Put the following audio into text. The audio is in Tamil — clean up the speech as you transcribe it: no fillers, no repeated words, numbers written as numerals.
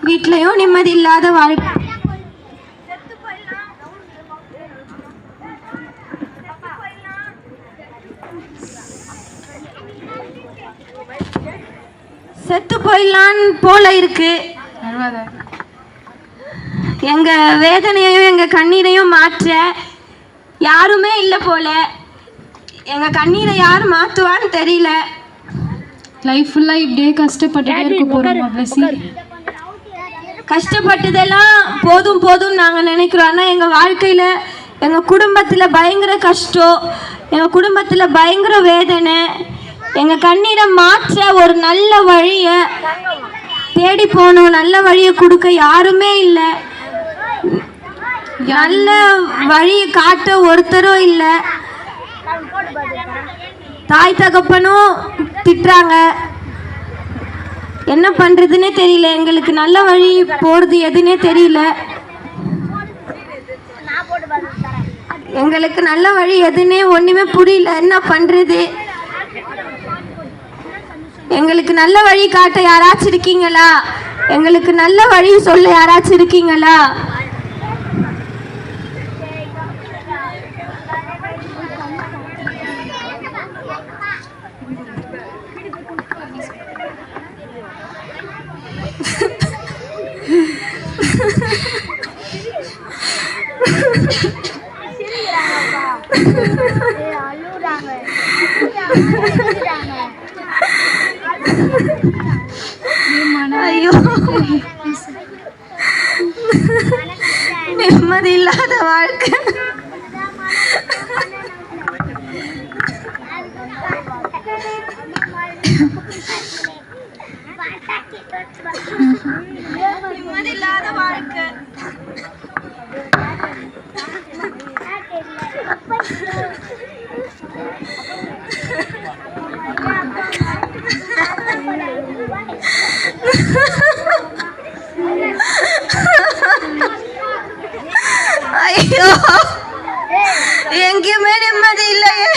வீட்லயும் நிம்மதி இல்லாத வாழ்க்கை. செத்து போயிடலான்னு போல இருக்கு. எங்க வேதனையையும் எங்க கண்ணீரையும் மாற்ற யாருமே இல்லை போல. எங்க கண்ணீரை யார் மாற்றுவான்னு தெரியல. லைஃப் ஃபுல்லாக இப்படியே கஷ்டப்பட்டுட்டே இருக்க போகிறோம். கஷ்டப்பட்டதெல்லாம் போதும் போதும்னு நாங்கள் நினைக்கிறோம். ஆனால் எங்கள் வாழ்க்கையில் எங்கள் குடும்பத்தில் பயங்கர கஷ்டம், எங்கள் குடும்பத்தில் பயங்கர வேதனை. எங்கள் கண்ணீரை மாற்ற ஒரு நல்ல வழியை தேடி போகணும். நல்ல வழியை கொடுக்க யாருமே இல்லை. நல்ல வழியை காட்ட ஒருத்தரும் இல்லை. தாய் தகப்பனும் திட்டுறாங்க. என்ன பண்ணுறதுன்னே தெரியல. எங்களுக்கு நல்ல வழி போகிறது எதுன்னே தெரியல. எங்களுக்கு நல்ல வழி எதுன்னே ஒன்றுமே புரியல. என்ன பண்ணுறது? எங்களுக்கு நல்ல வழி காட்ட யாராச்சும் இருக்கீங்களா? எங்களுக்கு நல்ல வழி சொல்ல யாராச்சும் இருக்கீங்களா? ஐயோ, நிம்மதி இல்லாத வாழ்க்கை. நிம்மதி இல்லாத வாழ்க்கை. ஐயோ, எங்கேயுமே நிம்மதி இல்லையே.